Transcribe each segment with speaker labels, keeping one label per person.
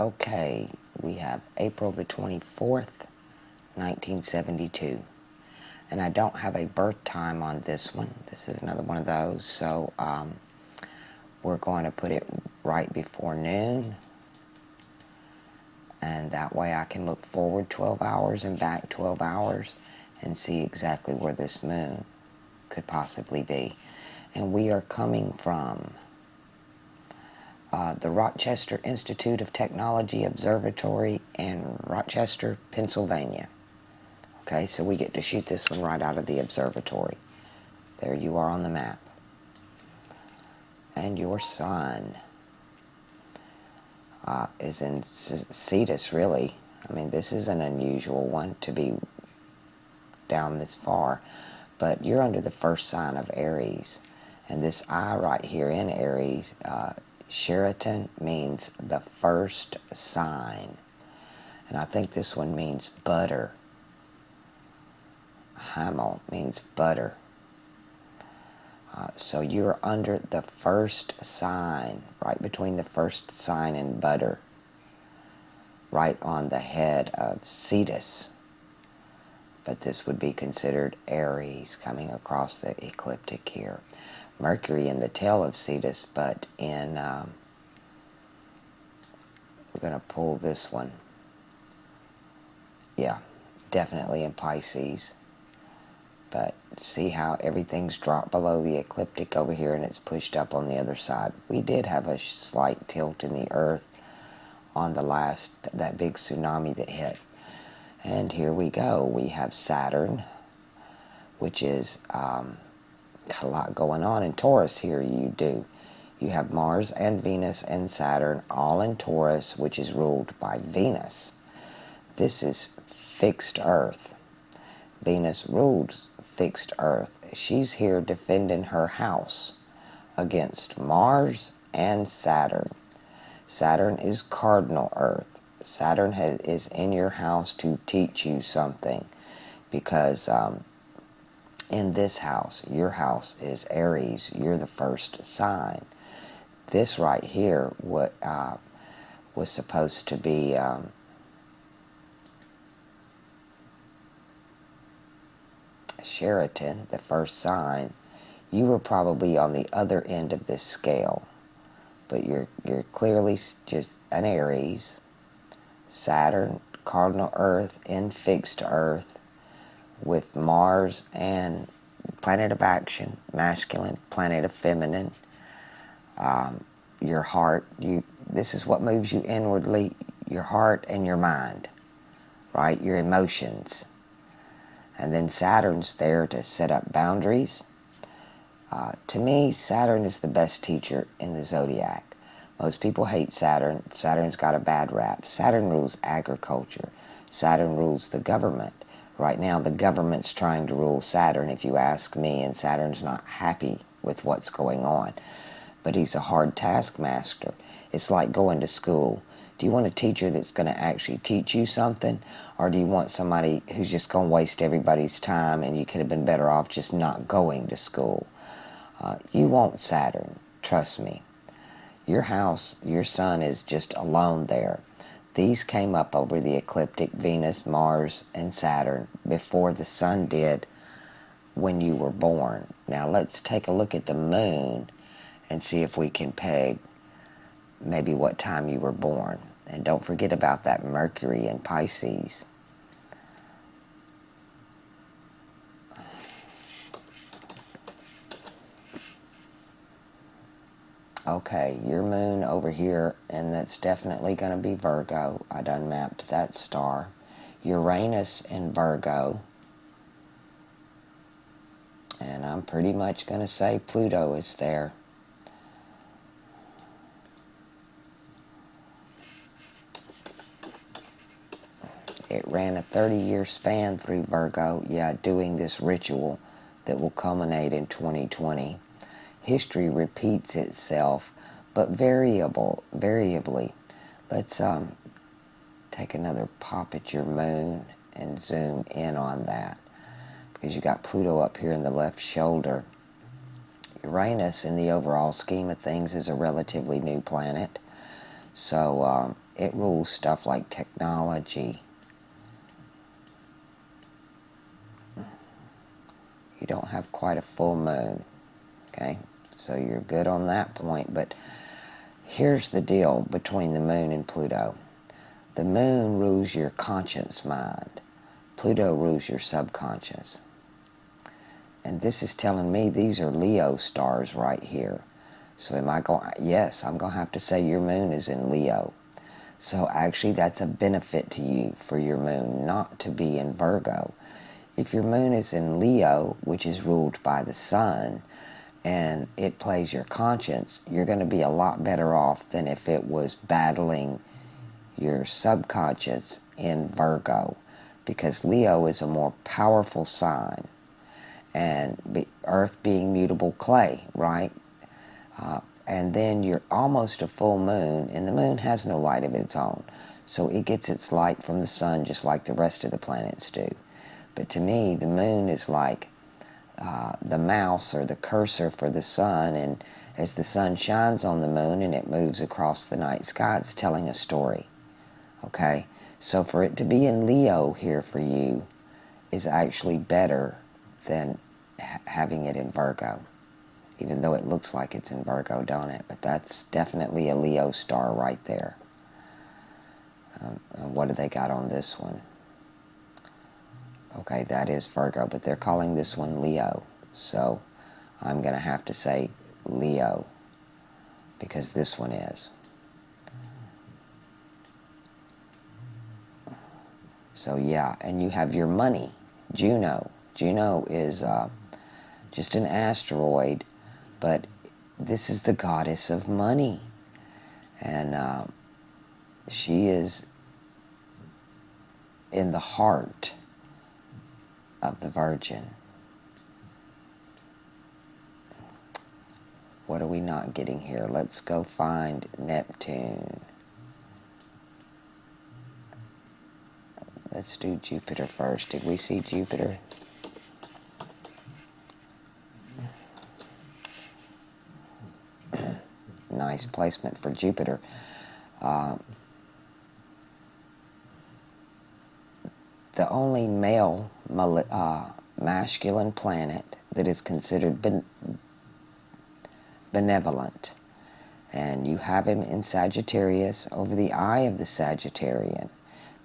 Speaker 1: Okay, we have April the 24th, 1972. And I don't have a birth time on this one. This is another one of those. So we're going to put it right before noon. And that way I can look forward 12 hours and back 12 hours and see exactly where this moon could possibly be. And we are coming from the Rochester Institute of Technology Observatory in Rochester, Pennsylvania. Okay, so we get to shoot this one right out of the observatory. There you are on the map. And your sun is in Cetus, really. I mean, this is an unusual one to be down this far. But you're under the first sign of Aries. And this I right here in Aries, Sheraton, means the first sign. And I think this one means butter. Hamel means butter. So you're under the first sign, right between the first sign and butter, right on the head of Cetus. But this would be considered Aries coming across the ecliptic here. Mercury in the tail of Cetus, but in, we're going to pull this one. Yeah, definitely in Pisces. But see how everything's dropped below the ecliptic over here and it's pushed up on the other side. We did have a slight tilt in the Earth on the last, that big tsunami that hit. And here we go. We have Saturn, which is a lot going on in Taurus here. You have Mars and Venus and Saturn all in Taurus, which is ruled by Venus. This is fixed Earth. Venus rules fixed Earth. She's here defending her house against Mars and Saturn. Saturn is cardinal Earth. Saturn is in your house to teach you something, because in this house, your house is Aries. You're the first sign. This right here was supposed to be Sheraton, the first sign. You were probably on the other end of this scale, but you're clearly just an Aries. Saturn, cardinal Earth, in fixed Earth, with Mars and planet of action, masculine, planet of feminine. Your heart, this is what moves you inwardly, your heart and your mind, right? Your emotions. And then Saturn's there to set up boundaries. To me, Saturn is the best teacher in the zodiac. Most people hate Saturn. Saturn's got a bad rap. Saturn rules agriculture. Saturn rules the government. Right now, the government's trying to rule Saturn, if you ask me, and Saturn's not happy with what's going on. But he's a hard taskmaster. It's like going to school. Do you want a teacher that's going to actually teach you something? Or do you want somebody who's just going to waste everybody's time and you could have been better off just not going to school? You want Saturn. Trust me. Your house, your sun is just alone there. These came up over the ecliptic, Venus, Mars, and Saturn, before the sun did when you were born. Now let's take a look at the moon and see if we can peg maybe what time you were born. And don't forget about that Mercury in Pisces. Okay, your moon over here, and that's definitely going to be Virgo. I done mapped that star. Uranus in Virgo. And I'm pretty much going to say Pluto is there. It ran a 30-year span through Virgo, doing this ritual that will culminate in 2020. History repeats itself, but variably. Let's take another pop at your moon and zoom in on that, because you got Pluto up here in the left shoulder. Uranus, in the overall scheme of things, is a relatively new planet. So it rules stuff like technology. You don't have quite a full moon, okay? So you're good on that point, but here's the deal between the moon and Pluto. The moon rules your conscious mind. Pluto rules your subconscious. And this is telling me these are Leo stars right here. So am I going, yes, I'm going to have to say your moon is in Leo. So actually that's a benefit to you for your moon not to be in Virgo. If your moon is in Leo, which is ruled by the sun, and it plays your conscience, you're going to be a lot better off than if it was battling your subconscious in Virgo, because Leo is a more powerful sign, and Earth being mutable clay, right? And then you're almost a full moon, and the moon has no light of its own, so it gets its light from the sun just like the rest of the planets do. But to me, the moon is like the mouse or the cursor for the sun, and as the sun shines on the moon and it moves across the night sky, it's telling a story. Okay? So for it to be in Leo here for you is actually better than having it in Virgo. Even though it looks like it's in Virgo, don't it? But that's definitely a Leo star right there. What do they got on this one? Okay, that is Virgo, but they're calling this one Leo. So I'm going to have to say Leo, because this one is. So yeah, and you have your money, Juno. Juno is just an asteroid, but this is the goddess of money. And she is in the heart of the Virgin. What are we not getting here? Let's go find Neptune. Let's do Jupiter first. Did we see Jupiter? Nice placement for Jupiter. The only male masculine planet that is considered benevolent. And you have him in Sagittarius over the eye of the Sagittarian.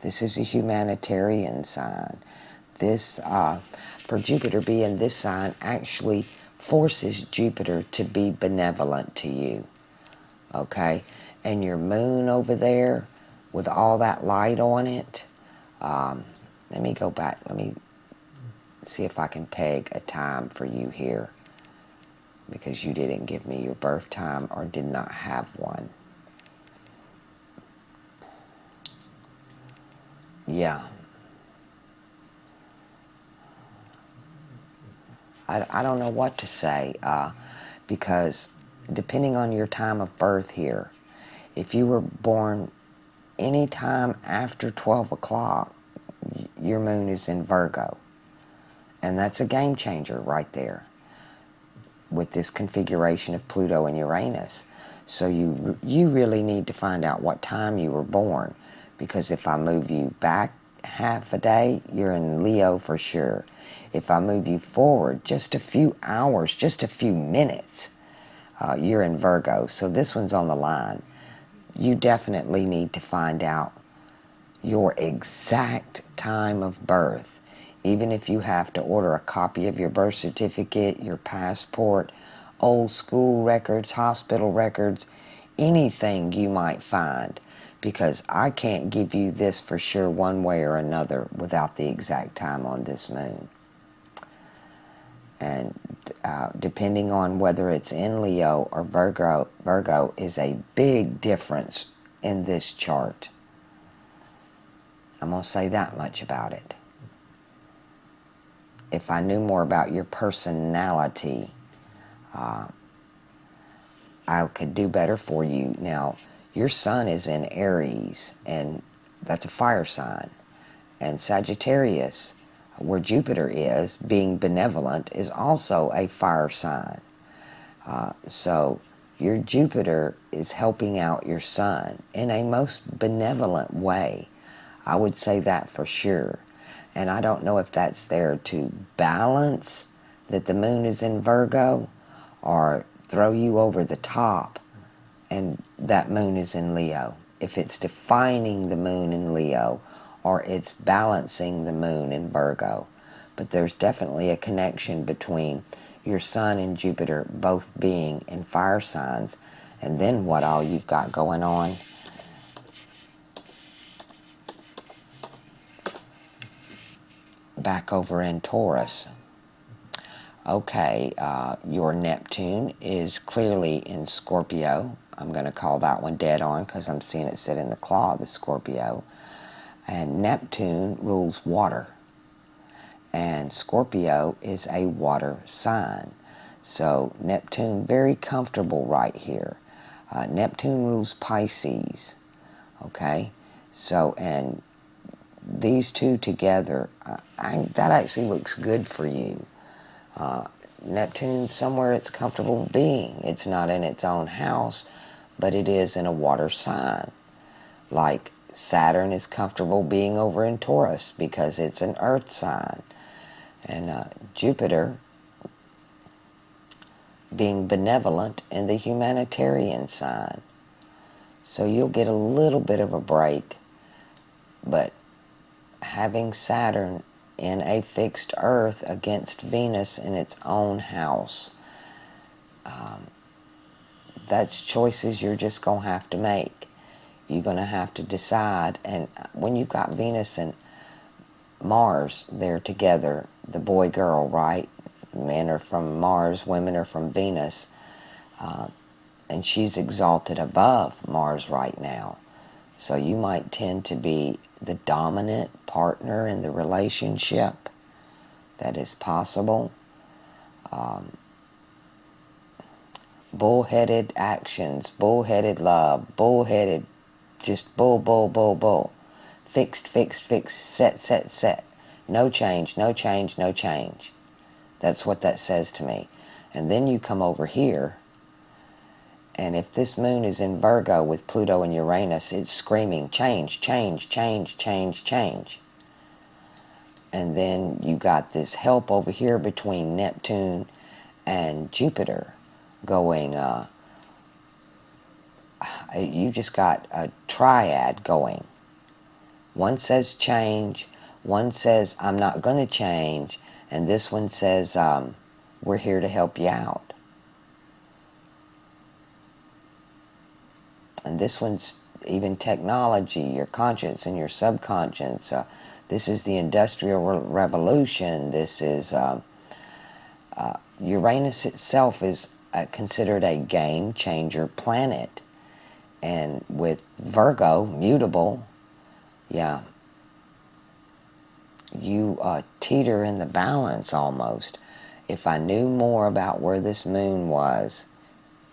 Speaker 1: This is a humanitarian sign. This, for Jupiter being this sign, actually forces Jupiter to be benevolent to you. Okay? And your moon over there, with all that light on it, let me go back. Let me see if I can peg a time for you here, because you didn't give me your birth time or did not have one. Yeah. I don't know what to say, because depending on your time of birth here, if you were born any time after 12 o'clock, your moon is in Virgo. And that's a game changer right there with this configuration of Pluto and Uranus. So you really need to find out what time you were born, because if I move you back half a day, you're in Leo for sure. If I move you forward just a few hours, just a few minutes, you're in Virgo. So this one's on the line. You definitely need to find out your exact time of birth. Even if you have to order a copy of your birth certificate, your passport, old school records, hospital records, anything you might find, because I can't give you this for sure one way or another without the exact time on this moon. And depending on whether it's in Leo or Virgo is a big difference in this chart. I'm going to say that much about it. If I knew more about your personality, I could do better for you. Now, your sun is in Aries, and that's a fire sign. And Sagittarius, where Jupiter is, being benevolent, is also a fire sign. So your Jupiter is helping out your Sun in a most benevolent way. I would say that for sure. And I don't know if that's there to balance that the moon is in Virgo, or throw you over the top and that moon is in Leo. If it's defining the moon in Leo, or it's balancing the moon in Virgo. But there's definitely a connection between your Sun and Jupiter both being in fire signs, and then what all you've got going on back over in Taurus. Okay, your Neptune is clearly in Scorpio. I'm going to call that one dead on because I'm seeing it sit in the claw of the Scorpio. And Neptune rules water. And Scorpio is a water sign. So Neptune, very comfortable right here. Neptune rules Pisces. Okay? So, and these two together, that actually looks good for you. Neptune, somewhere it's comfortable being. It's not in its own house, but it is in a water sign. Like Saturn is comfortable being over in Taurus because it's an earth sign. And Jupiter being benevolent in the humanitarian sign. So you'll get a little bit of a break, but having Saturn in a fixed earth against Venus in its own house, that's choices you're just going to have to make. You're going to have to decide. And when you've got Venus and Mars there together, the boy-girl, right? Men are from Mars, women are from Venus. And she's exalted above Mars right now. So you might tend to be the dominant partner in the relationship. That is possible. Bullheaded actions, bullheaded love, bullheaded, just bull, bull, bull, bull. Fixed, fixed, fixed, set, set, set. No change, no change, no change. That's what that says to me. And then you come over here, and if this moon is in Virgo with Pluto and Uranus, it's screaming, change, change, change, change, change. And then you got this help over here between Neptune and Jupiter going, you just got a triad going. One says change, one says I'm not going to change, and this one says we're here to help you out. And this one's even technology, your conscience and your subconscious. This is the Industrial Revolution. This is Uranus itself is considered a game changer planet. And with Virgo, mutable, yeah, you teeter in the balance almost. If I knew more about where this moon was,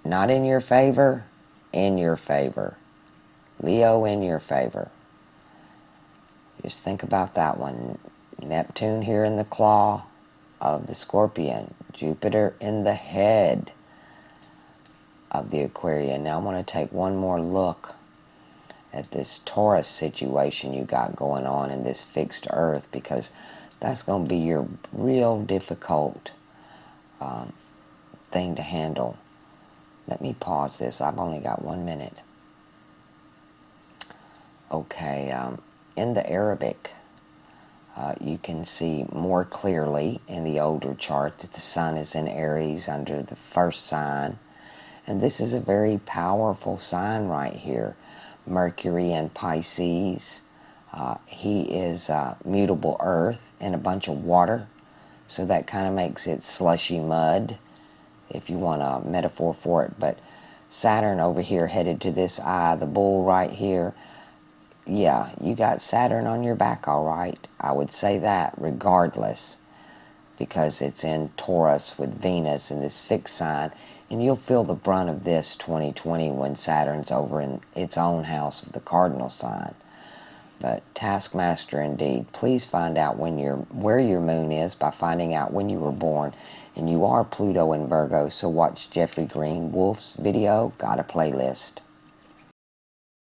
Speaker 1: not in your favor, in your favor. Leo in your favor. Just think about that one. Neptune here in the claw of the Scorpion. Jupiter in the head of the Aquarian. Now I want to take one more look at this Taurus situation you got going on in this fixed earth, because that's going to be your real difficult thing to handle. Let me pause this. I've only got 1 minute. Okay, in the Arabic, you can see more clearly in the older chart that the sun is in Aries under the first sign. And this is a very powerful sign right here. Mercury in Pisces. He is mutable earth and a bunch of water. So that kind of makes it slushy mud, if you want a metaphor for it. But Saturn over here headed to this eye, the bull right here. Yeah, you got Saturn on your back, all right. I would say that regardless, because it's in Taurus with Venus in this fixed sign. And you'll feel the brunt of this 2020 when Saturn's over in its own house of the cardinal sign. But taskmaster indeed, please find out where your moon is by finding out when you were born. And you are Pluto in Virgo, so watch Jeffrey Green Wolf's video, got a playlist.